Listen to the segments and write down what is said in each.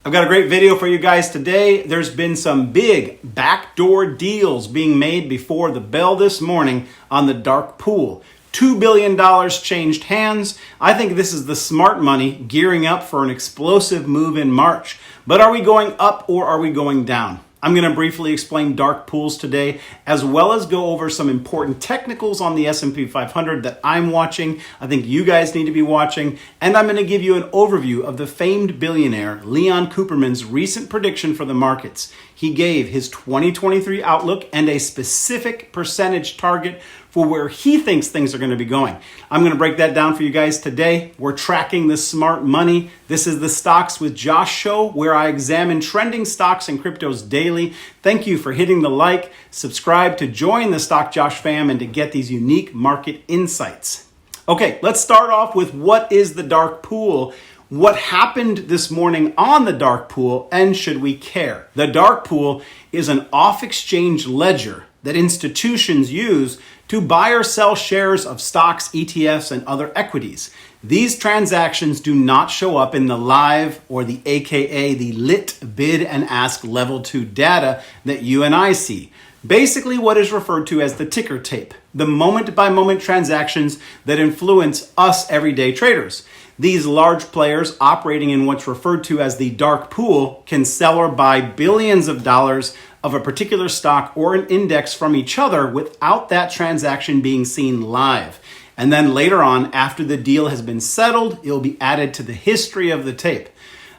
I've got a great video for you guys today. There's been some big backdoor deals being made before the bell this morning on the dark pool. $2 billion changed hands. I think this is the smart money gearing up for an explosive move in March. But are we going up or are we going down? I'm going to briefly explain dark pools today, as well as go over some important technicals on the S&P 500 that I'm watching, I think you guys need to be watching, and I'm going to give you an overview of the famed billionaire Leon Cooperman's recent prediction for the markets. He gave his 2023 outlook and a specific percentage target for where he thinks things are going to be going. I'm going to break that down for you guys today. We're tracking the smart money. This is the Stocks with Josh show, where I examine trending stocks and cryptos daily. Thank you for hitting the like, subscribe to join the Stock Josh fam and to get these unique market insights. Okay, let's start off with what is the dark pool? What happened this morning on the dark pool, and should we care? The dark pool is an off-exchange ledger that institutions use to buy or sell shares of stocks, ETFs, and other equities. These transactions do not show up in the live or the AKA the lit bid and ask level 2 data that you and I see. Basically what is referred to as the ticker tape, the moment-by-moment transactions that influence us everyday traders. These large players operating in what's referred to as the dark pool can sell or buy billions of dollars of a particular stock or an index from each other without that transaction being seen live. And then later on, after the deal has been settled, it will be added to the history of the tape.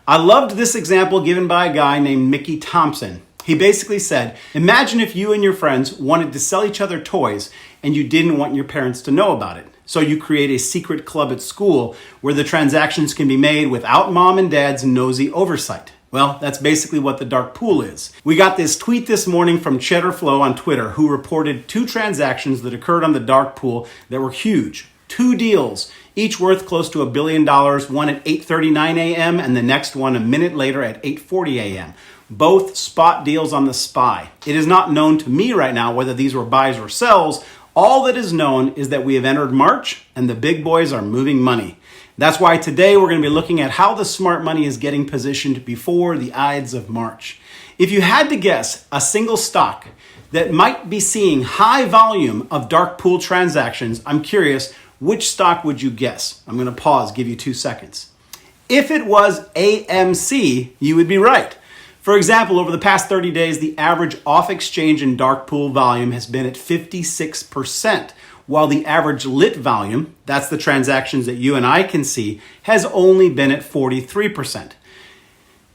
I loved this example given by a guy named Mickey Thompson. He basically said, imagine if you and your friends wanted to sell each other toys and you didn't want your parents to know about it. So you create a secret club at school where the transactions can be made without mom and dad's nosy oversight. Well, that's basically what the dark pool is. We got this tweet this morning from Cheddar Flow on Twitter, who reported 2 transactions that occurred on the dark pool that were huge. 2 deals, each worth close to $1 billion, one at 8:39 a.m. and the next one a minute later at 8:40 a.m. Both spot deals on the SPY. It is not known to me right now whether these were buys or sells. All that is known is that we have entered March and the big boys are moving money. That's why today we're going to be looking at how the smart money is getting positioned before the Ides of March. If you had to guess a single stock that might be seeing high volume of dark pool transactions, I'm curious, which stock would you guess? I'm going to pause, give you 2 seconds. If it was AMC, you would be right. For example, over the past 30 days, the average off-exchange and dark pool volume has been at 56%, while the average lit volume, that's the transactions that you and I can see, has only been at 43%.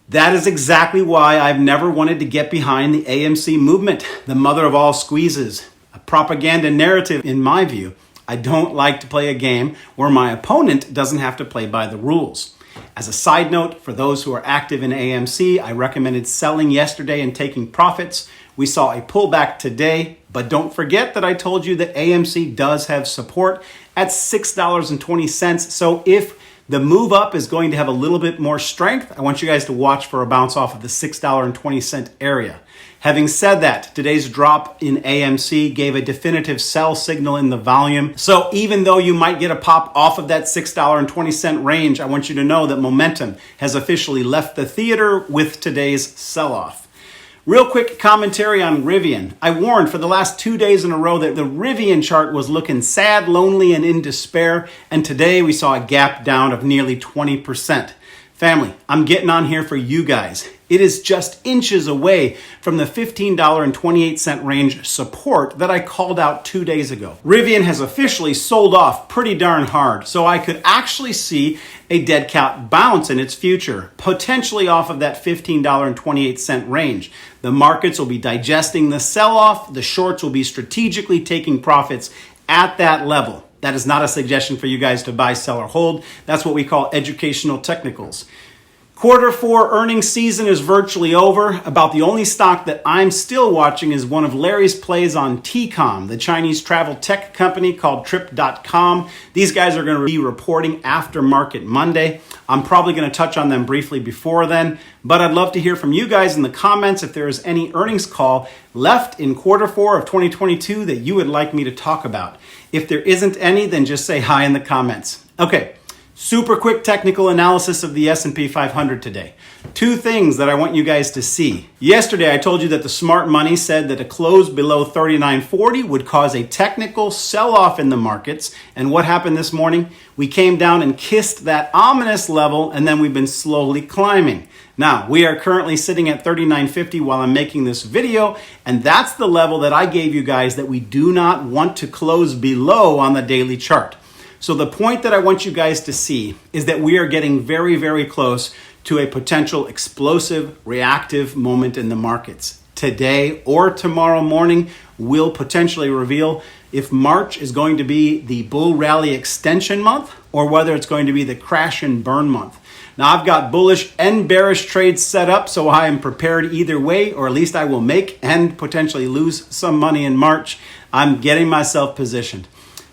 That is exactly why I've never wanted to get behind the AMC movement, the mother of all squeezes, a propaganda narrative in my view. I don't like to play a game where my opponent doesn't have to play by the rules. As a side note, for those who are active in AMC, I recommended selling yesterday and taking profits. We saw a pullback today, but don't forget that I told you that AMC does have support at $6.20. So if the move up is going to have a little bit more strength, I want you guys to watch for a bounce off of the $6.20 area. Having said that, today's drop in AMC gave a definitive sell signal in the volume. So even though you might get a pop off of that $6.20 range, I want you to know that momentum has officially left the theater with today's sell-off. Real quick commentary on Rivian. I warned for the last 2 days in a row that the Rivian chart was looking sad, lonely, and in despair, and today we saw a gap down of nearly 20%. Family, I'm getting on here for you guys. It is just inches away from the $15.28 range support that I called out 2 days ago. Rivian has officially sold off pretty darn hard, so I could actually see a dead cat bounce in its future, potentially off of that $15.28 range. The markets will be digesting the sell-off. The shorts will be strategically taking profits at that level. That is not a suggestion for you guys to buy, sell, or hold. That's what we call educational technicals. Q4 earnings season is virtually over. About the only stock that I'm still watching is one of Larry's plays on TCOM, the Chinese travel tech company called Trip.com. These guys are going to be reporting after market Monday. I'm probably going to touch on them briefly before then, but I'd love to hear from you guys in the comments if there is any earnings call left in Q4 of 2022 that you would like me to talk about. If there isn't any, then just say hi in the comments. Okay. Super quick technical analysis of the S&P 500 today. Two things that I want you guys to see. Yesterday, I told you that the smart money said that a close below 39.40 would cause a technical sell-off in the markets. And what happened this morning? We came down and kissed that ominous level, and then we've been slowly climbing. Now, we are currently sitting at 39.50 while I'm making this video, and that's the level that I gave you guys that we do not want to close below on the daily chart. So the point that I want you guys to see is that we are getting very, very close to a potential explosive reactive moment in the markets. Today or tomorrow morning will potentially reveal if March is going to be the bull rally extension month or whether it's going to be the crash and burn month. Now, I've got bullish and bearish trades set up, so I am prepared either way, or at least I will make and potentially lose some money in March. I'm getting myself positioned.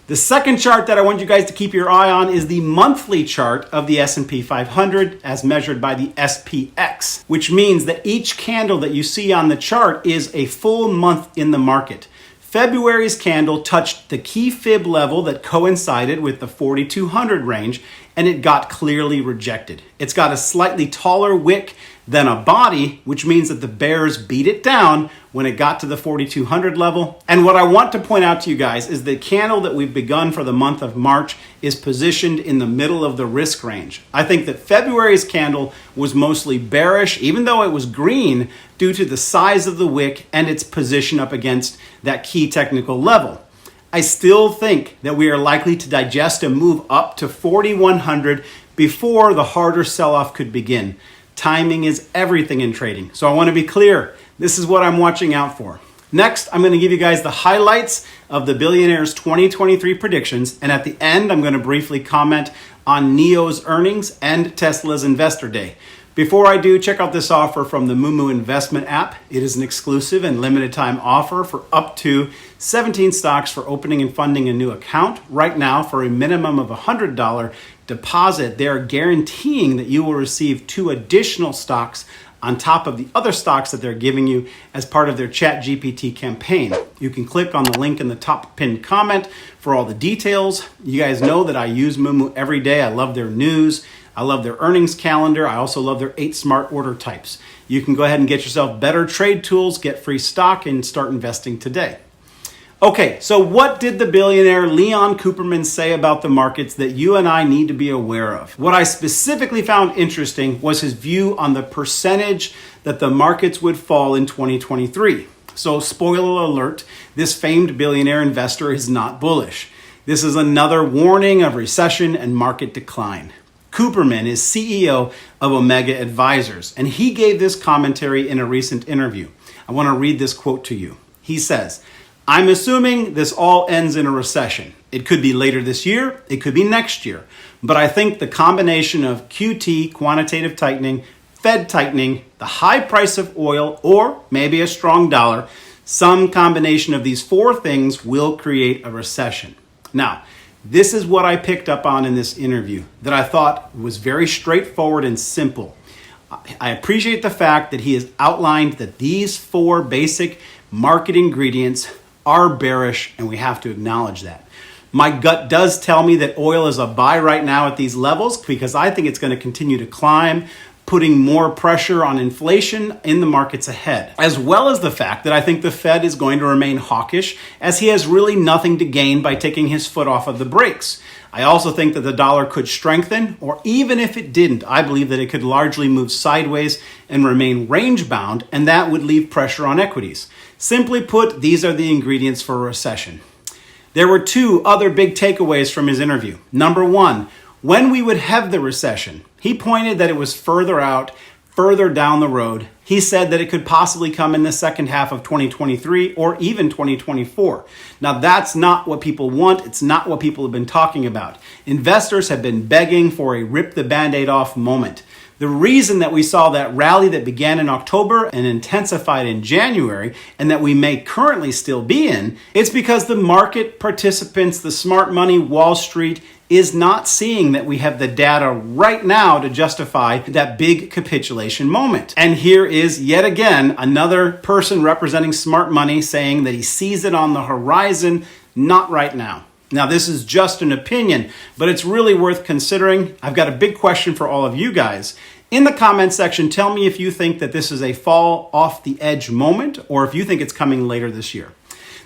The second chart that I want you guys to keep your eye on is the monthly chart of the S&P 500 as measured by the SPX, which means that each candle that you see on the chart is a full month in the market. February's candle touched the key fib level that coincided with the 4,200 range, and it got clearly rejected. It's got a slightly taller wick than a body, which means that the bears beat it down when it got to the 4,200 level. And what I want to point out to you guys is the candle that we've begun for the month of March is positioned in the middle of the risk range. I think that February's candle was mostly bearish, even though it was green, due to the size of the wick and its position up against that key technical level. I still think that we are likely to digest a move up to 4,100 before the harder sell-off could begin. Timing is everything in trading. So I want to be clear. This is what I'm watching out for. Next, I'm going to give you guys the highlights of the Billionaires 2023 predictions. And at the end, I'm going to briefly comment on Nio's earnings and Tesla's Investor Day. Before I do, check out this offer from the Moomoo investment app. It is an exclusive and limited time offer for up to 17 stocks for opening and funding a new account. Right now, for a minimum of $100 deposit, they're guaranteeing that you will receive 2 additional stocks on top of the other stocks that they're giving you as part of their ChatGPT campaign. You can click on the link in the top pinned comment for all the details. You guys know that I use Moomoo every day. I love their news. I love their earnings calendar. I also love their 8 smart order types. You can go ahead and get yourself better trade tools, get free stock, and start investing today. Okay, so what did the billionaire Leon Cooperman say about the markets that you and I need to be aware of? What I specifically found interesting was his view on the percentage that the markets would fall in 2023. So spoiler alert, this famed billionaire investor is not bullish. This is another warning of recession and market decline. Cooperman is CEO of Omega Advisors, and he gave this commentary in a recent interview. I want to read this quote to you. He says, "I'm assuming this all ends in a recession. It could be later this year, it could be next year. But I think the combination of QT, quantitative tightening, Fed tightening, the high price of oil, or maybe a strong dollar, some combination of these 4 things will create a recession." Now, this is what I picked up on in this interview that I thought was very straightforward and simple. I appreciate the fact that he has outlined that these 4 basic market ingredients are bearish, and we have to acknowledge that. My gut does tell me that oil is a buy right now at these levels because I think it's going to continue to climb, putting more pressure on inflation in the markets ahead, as well as the fact that I think the Fed is going to remain hawkish as he has really nothing to gain by taking his foot off of the brakes. I also think that the dollar could strengthen, or even if it didn't, I believe that it could largely move sideways and remain range bound, and that would leave pressure on equities. Simply put, these are the ingredients for a recession. There were 2 other big takeaways from his interview. Number 1, when we would have the recession. He pointed that it was further out, further down the road. He said that it could possibly come in the second half of 2023 or even 2024. Now, that's not what people want. It's not what people have been talking about. Investors have been begging for a rip the Band-Aid off moment. The reason that we saw that rally that began in October and intensified in January, and that we may currently still be in, it's because the market participants, the smart money, Wall Street, is not seeing that we have the data right now to justify that big capitulation moment. And here is yet again another person representing smart money saying that he sees it on the horizon, not right now. Now, this is just an opinion, but it's really worth considering. I've got a big question for all of you guys. In the comment section, tell me if you think that this is a fall off the edge moment or if you think it's coming later this year.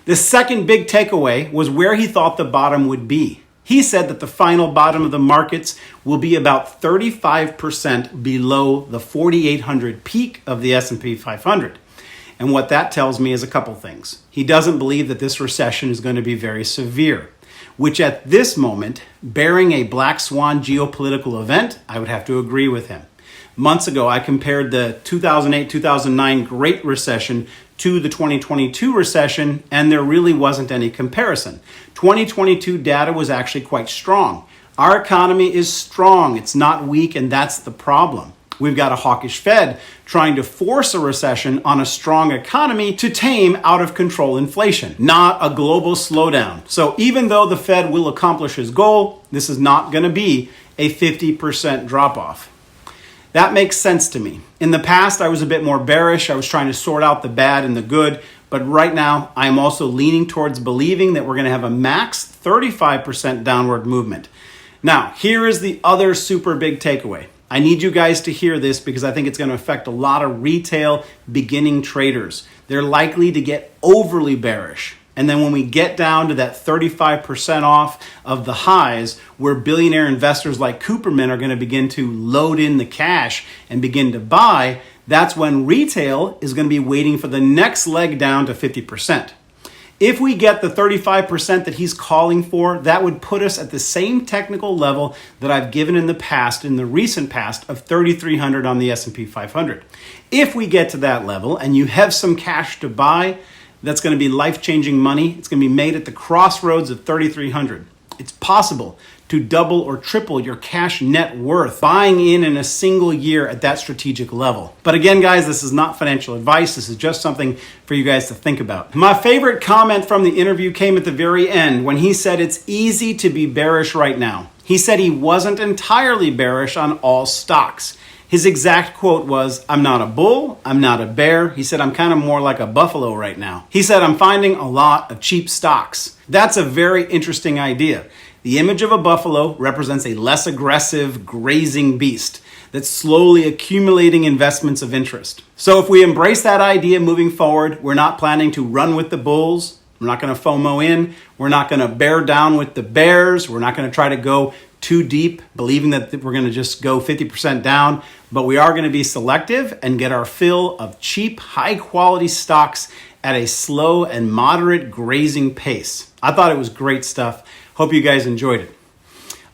The second big takeaway was where he thought the bottom would be. He said that the final bottom of the markets will be about 35% below the 4,800 peak of the S&P 500. And what that tells me is a couple things. He doesn't believe that this recession is going to be very severe, which at this moment, bearing a black swan geopolitical event, I would have to agree with him. Months ago, I compared the 2008-2009 Great Recession to the 2022 recession, and there really wasn't any comparison. 2022 data was actually quite strong. Our economy is strong. It's not weak, and that's the problem. We've got a hawkish Fed trying to force a recession on a strong economy to tame out of control inflation, not a global slowdown. So even though the Fed will accomplish his goal, this is not going to be a 50% drop-off. That makes sense to me. In the past, I was a bit more bearish. I was trying to sort out the bad and the good. But right now, I'm also leaning towards believing that we're going to have a max 35% downward movement. Now, here is the other super big takeaway. I need you guys to hear this because I think it's going to affect a lot of retail beginning traders. They're likely to get overly bearish. And then when we get down to that 35% off of the highs, where billionaire investors like Cooperman are going to begin to load in the cash and begin to buy, that's when retail is going to be waiting for the next leg down to 50%. If we get the 35% that he's calling for, that would put us at the same technical level that I've given in the past, in the recent past, of 3,300 on the S&P 500. If we get to that level and you have some cash to buy, that's going to be life-changing money. It's going to be made at the crossroads of 3,300. It's possible to double or triple your cash net worth buying in a single year at that strategic level. But again, guys, this is not financial advice. This is just something for you guys to think about. My favorite comment from the interview came at the very end when he said it's easy to be bearish right now. He said he wasn't entirely bearish on all stocks. His exact quote was, "I'm not a bull, I'm not a bear." He said, "I'm kind of more like a buffalo right now." He said, "I'm finding a lot of cheap stocks." That's a very interesting idea. The image of a buffalo represents a less aggressive, grazing beast that's slowly accumulating investments of interest. So if we embrace that idea moving forward, we're not planning to run with the bulls. We're not going to FOMO in. We're not going to bear down with the bears. We're not going to try to go too deep, believing that we're going to just go 50% down. But we are going to be selective and get our fill of cheap, high-quality stocks at a slow and moderate grazing pace. I thought it was great stuff. Hope you guys enjoyed it.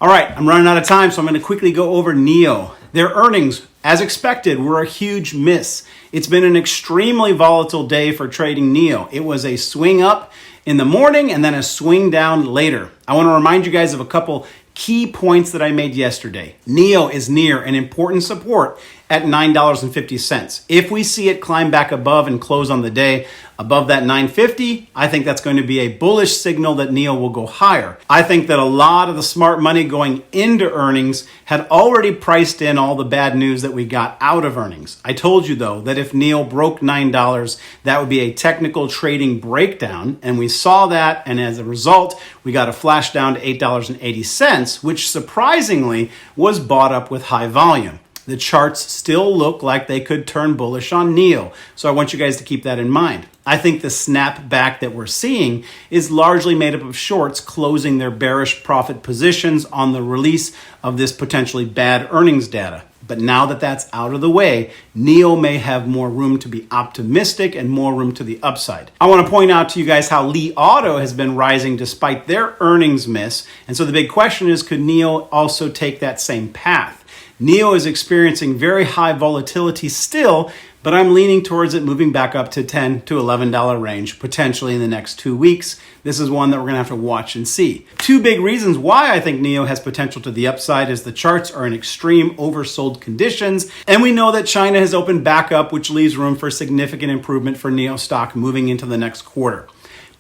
All right, I'm running out of time, so I'm going to quickly go over Nio. Their earnings, as expected, were a huge miss. It's been an extremely volatile day for trading Nio. It was a swing up in the morning and then a swing down later. I want to remind you guys of a couple key points that I made yesterday. Nio is near an important support at $9.50. If we see it climb back above and close on the day above that $9.50, I think that's going to be a bullish signal that Nio will go higher. I think that a lot of the smart money going into earnings had already priced in all the bad news that we got out of earnings. I told you, though, that if Nio broke $9, that would be a technical trading breakdown, and we saw that, and as a result, we got a flash down to $8.80, which surprisingly was bought up with high volume. The charts still look like they could turn bullish on Nio, so I want you guys to keep that in mind. I think the snap back that we're seeing is largely made up of shorts closing their bearish profit positions on the release of this potentially bad earnings data. But now that that's out of the way, Nio may have more room to be optimistic and more room to the upside. I want to point out to you guys how Li Auto has been rising despite their earnings miss. And so the big question is, could Nio also take that same path? Nio is experiencing very high volatility still, but I'm leaning towards it moving back up to $10 to $11 range, potentially in the next 2 weeks. This is one that we're going to have to watch and see. Two big reasons why I think Nio has potential to the upside is the charts are in extreme oversold conditions, and we know that China has opened back up, which leaves room for significant improvement for Nio stock moving into the next quarter.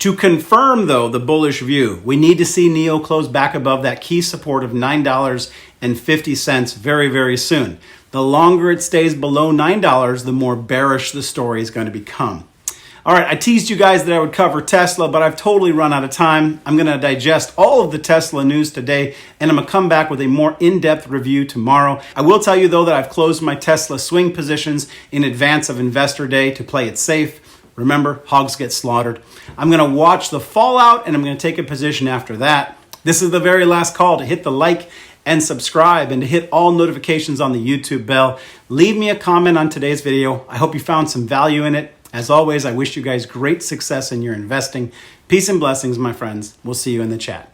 To confirm, though, the bullish view, we need to see Nio close back above that key support of $9.50 very, very soon. The longer it stays below $9, the more bearish the story is going to become. All right, I teased you guys that I would cover Tesla, but I've totally run out of time. I'm going to digest all of the Tesla news today, and I'm going to come back with a more in-depth review tomorrow. I will tell you, though, that I've closed my Tesla swing positions in advance of Investor Day to play it safe. Remember, hogs get slaughtered. I'm going to watch the fallout, and I'm going to take a position after that. This is the very last call to hit the like and subscribe and to hit all notifications on the YouTube bell. Leave me a comment on today's video. I hope you found some value in it. As always, I wish you guys great success in your investing. Peace and blessings, my friends. We'll see you in the chat.